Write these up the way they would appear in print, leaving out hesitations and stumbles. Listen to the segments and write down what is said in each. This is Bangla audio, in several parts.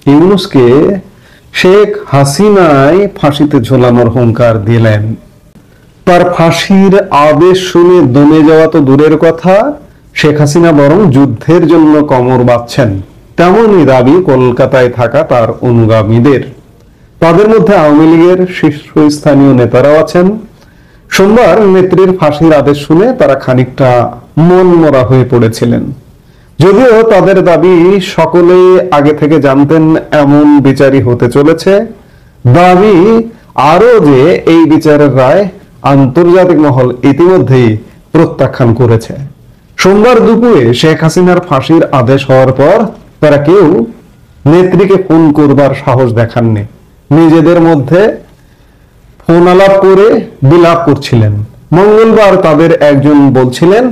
ইউনূসকে শেখ হাসিনাই ফাঁসিতে ঝোলানোর হুঙ্কার দিলেন। তার ফাঁসির আদেশ শুনে দমে যাওয়া তো দূরের কথা, শেখ হাসিনা বরং যুদ্ধের জন্য কোমর বাঁধছেন, তেমনই দাবি কলকাতায় থাকা তার অনুগামীদের। তাদের মধ্যে আওয়ামী লীগের শীর্ষস্থানীয় নেতারাও আছেন। সোমবার নেত্রীর ফাঁসির আদেশ শুনে তারা খানিকটা মনমরা হয়ে পড়েছিলেন। যদিও তাদের দাবি সকলেই আগে থেকে জানতেন এমন বিচারই হতে চলেছে। দাবি আরো যে এই বিচারের রায় আন্তর্জাতিক মহল ইতিমধ্যেই প্রত্যাখ্যান করেছে। সোমবার দুপুরে শেখ হাসিনার ফাঁসির আদেশ হওয়ার পর তারা কেউ নেত্রীকে ফোন করবার সাহস দেখাননি। নিজেদের মধ্যে ফোন আলাপ করে বিলাপ করছিলেন। মঙ্গলবার তাদের একজন বলছিলেন,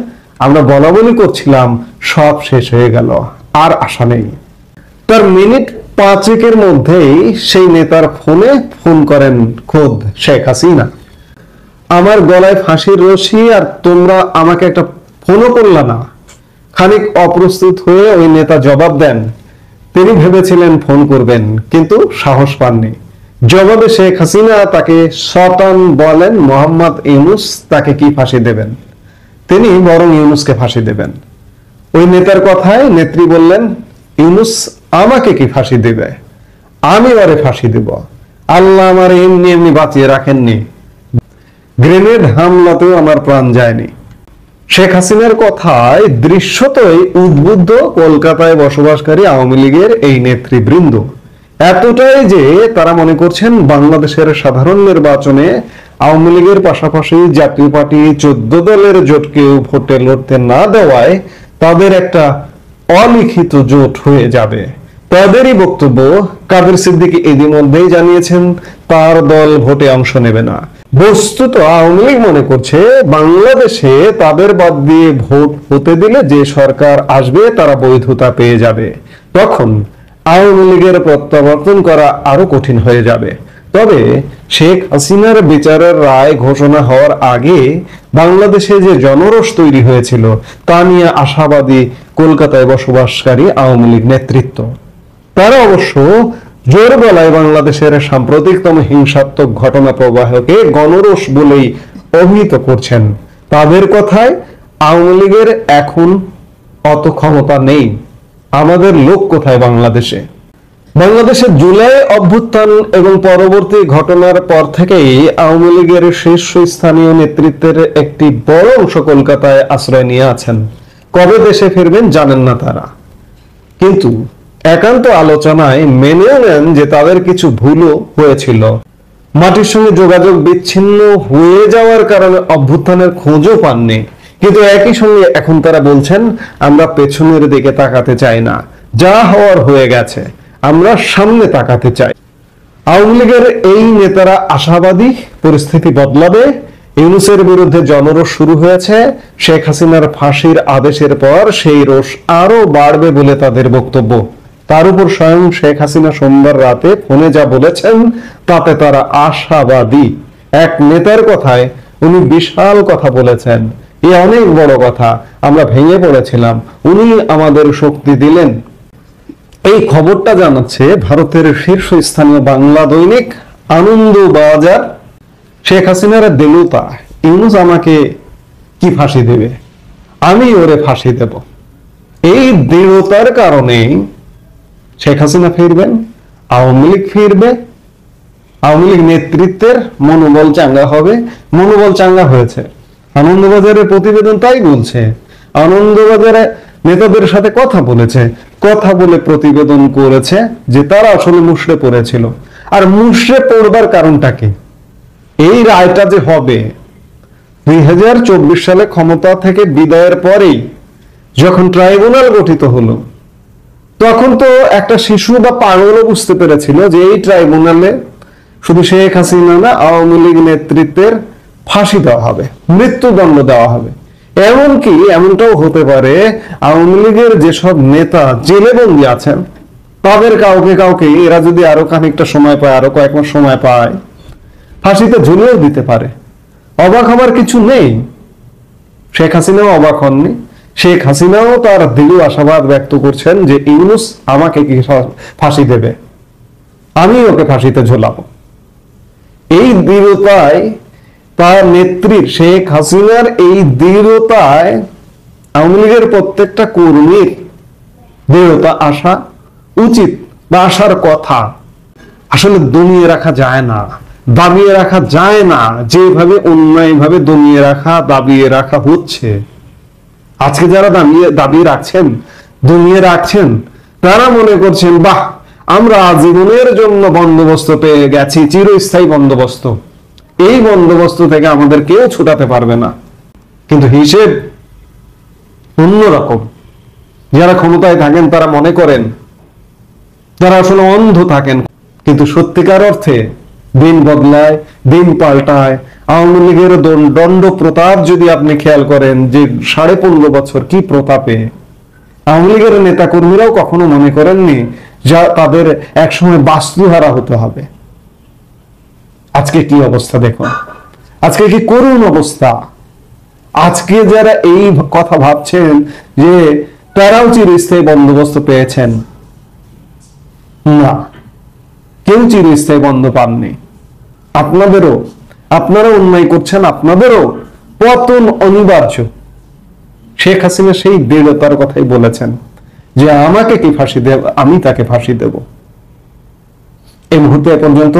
আমরা বলাবলি করছিলাম, সব শেষ হয়ে গেল, আর আশা নেই। তার মিনিট 5 মধ্যেই সেই নেতার ফোনে ফোন করেন খোদ শেখ হাসিনা। আমার গলায় ফাঁসির রশি, আর তোমরা আমাকে একটা ফোনও করলা না। খানিক অপ্রস্তুত হয়ে ওই নেতা জবাব দেন। তিনি ভেবেছিলেন ফোন করবেন, কিন্তু সাহস পাননি। জবাবে শেখ হাসিনা তাকে শয়তান বলেন। মোহাম্মদ ইউনূস তাকে কি ফাঁসি দেবেন? তিনি বরং ইউনূসকে ফাঁসি দেবেন। ওই নেতার কথায় নেত্রী বললেন, ইউনূস আমাকে কি ফাঁসি দেবে? আমি ওরে ফাঁসি দেব। আল্লাহ আমার এমনি এমনি বাঁচিয়ে রাখেননি, গ্রেনেড হামলাতেও আমার প্রাণ যায়নি। শেখ হাসিনার কথায় দৃশ্যতই উদ্বুদ্ধ কলকাতায় বসবাসকারী আওয়ামী লীগের এই নেতৃবৃন্দ। এতটাই যে তারা মনে করছেন বাংলাদেশের সাধারণ নির্বাচনে আওয়ামী লীগের পাশাপাশি জাতীয় পার্টি 14 দলের জোটকেও ভোটে লড়তে না দেওয়ায় তাদের একটা অলিখিত জোট হয়ে যাবে। তাদেরই বক্তব্য, কাদের সিদ্দিকী ইতিমধ্যেই জানিয়েছেন তার দল ভোটে অংশ নেবে না। বস্তুত আওয়ামী লীগ মনে করছে বাংলাদেশে তাদের বাদ দিয়ে ভোট হতে দিলে যে সরকার আসবে তারা বৈধতা পেয়ে যাবে। তখন আওয়ামী লীগের প্রত্যাবর্তন করা আরো কঠিন হয়ে যাবে। তবে শেখ হাসিনার বিচারের রায় ঘোষণা হওয়ার আগে বাংলাদেশে যে জনরোষ তৈরি হয়েছিল তা নিয়ে আশাবাদী কলকাতায় বসবাসকারী আওয়ামী লীগ নেতৃত্ব। তারা অবশ্য জোর গলায় বাংলাদেশের সাম্প্রতিকতম হিংসাত্মক ঘটনা প্রবাহকে গণরোষ বলেই অভিহিত করছেন। তাদের কথায় আওয়ামী লীগের এখন অত ক্ষমতা নেই, আমাদের লোক কোথায় বাংলাদেশে? বাংলাদেশের জুলাই অভ্যুত্থান এবং পরবর্তী ঘটনার পর থেকেই আওয়ামী লীগের শীর্ষস্থানীয় নেতৃত্বের একটি বড় অংশ কলকাতায় আশ্রয় নিয়ে আছেন। কবে দেশে ফিরবেন জানেন না তারা, কিন্তু একান্ত আলোচনায় মেনেও নেন যে তাদের কিছু ভুলও হয়েছিল। মাটির সঙ্গে যোগাযোগ বিচ্ছিন্ন হয়ে যাওয়ার কারণে অভ্যুত্থানের খোঁজও পাননি। কিন্তু একই সঙ্গে এখন তারা বলছেন, আমরা পেছনের দিকে তাকাতে চাই না, যা হওয়ার হয়ে গেছে, আমরা সামনে তাকাতে চাই। আওয়ামী লীগের এই নেতারা আশাবাদী পরিস্থিতি বদলাবে। ইউনূসের বিরুদ্ধে জনরোষ শুরু হয়েছে। শেখ হাসিনার ফাঁসির আদেশের পর সেই রোষ আরো বাড়বে বলে তাদের বক্তব্য। তার উপর স্বয়ং শেখ হাসিনা সোমবার রাতে ফোনে যা বলেছেন তাতে তারা আশাবাদী। এক নেতার কথায় উনি বিশাল কথা বলেছেন, এ অনেক বড় কথা, আমরা ভেঙে পড়েছিলাম, উনি আমাদের শক্তি দিলেন। এই খবরটা জানাচ্ছে ভারতের শীর্ষস্থানীয় বাংলা দৈনিক আনন্দবাজার। শেখ হাসিনার দেলুতা, ইউনূস আমাকে কি ফাঁসি দেবে, আমি ওরে ফাঁসি দেব। এই দৃঢ়তার কারণে শেখ হাসিনা ফিরবেন, আওয়ামী লীগ ফিরবে, আওয়ামী লীগ নেতৃত্বের মনোবল চাঙ্গা হবে। মনোবল চাঙ্গা হয়েছে, আনন্দবাজারের প্রতিবেদন তাই বলছে। আনন্দবাজারে নেতাদের সাথে কথা বলেছে, কথা বলে প্রতিবেদন করেছে যে তারা আসলে মুষড়ে পড়েছিল। আর মুষড়ে পড়বার কারণটা কি? এই রায়টা যে হবে 2024 সালে ক্ষমতা থেকে বিদায়ের পরেই যখন ট্রাইব্যুনাল গঠিত হলো, তখন তো একটা শিশু বা পাগলও বুঝতে পেরেছিল যে এই ট্রাইব্যুনালে শুধু শেখ হাসিনা না, আওয়ামী লীগ নেতৃত্বের ফাঁসি দেওয়া হবে, মৃত্যুদণ্ড দেওয়া হবে। এমনকি এমনটাও হতে পারে আওয়ামী লীগের যেসব নেতা জেলে বন্দী আছেন তাদের কাউকে কাউকে এরা যদি আরো খানিকটা সময় পায়, আরো কয়েক মাস সময় পায়, ফাঁসিতে ঝুলিয়েও দিতে পারে। অবাক হবার কিছু নেই। শেখ হাসিনাও অবাক হননি। শেখ হাসিনাও তার দৃঢ় আশাবাদ ব্যক্ত করছেন যে ইউনূস আমাকে কি ফাঁসি দেবে, আমি ওকে ফাঁসিতে ঝোলাবো। এই দৃঢ়তায় তার নেত্রীর শেখ হাসিনার এই দৃঢ়তায় আওয়ামী লীগের প্রত্যেকটা কর্মীর দৃঢ়তা আসা উচিত বা আসার কথা। আসলে দমিয়ে রাখা যায় না, দাবিয়ে রাখা যায় না, যেভাবে অন্যায়ভাবে দমিয়ে রাখা দাবিয়ে রাখা হচ্ছে। আজকে যারা দাবিয়ে রাখছেন, দমিয়ে রাখছেন, তারা মনে করছেন বাহ, আমরা আজীবনের জন্য বন্দোবস্ত পেয়ে গেছি, চিরস্থায়ী বন্দোবস্ত, এই বন্দোবস্ত থেকে আমাদের কেউ ছুটাতে পারবে না। কিন্তু হিসেব অন্যরকম। যারা ক্ষমতায় থাকেন তারা মনে করেন, যারা আসলে অন্ধ থাকেন, কিন্তু সত্যিকার অর্থে দিন বদলায়, দিন পাল্টায়। আওয়ামী লীগের দণ্ড প্রতাপ যদি আপনি খেয়াল করেন যে 15.5 বছর কি প্রতাপে, আওয়ামী লীগের নেতা কর্মীরাও কখনো মনে করেননি যা তাদের একসময় বাস্তুহারা হতে হবে। আজকে কি অবস্থা দেখুন, আজকে কি করুণ অবস্থা। আজকে যারা এই কথা ভাবছেন যে তারাও চিরস্থায়ী বন্দোবস্ত পেয়েছেন, না, কেউ চিরস্থায়ী বন্ধ পাননি। আপনারা অন্যায় করছেন, আপনাদেরও পতন অনিবার্য। শেখ হাসিনা সেই দৃঢ়তার কথাই বলেছেন যে আমাকে কি ফাঁসি দেব, আমি তাকে ফাঁসি দেব। এই মুহূর্তে পর্যন্ত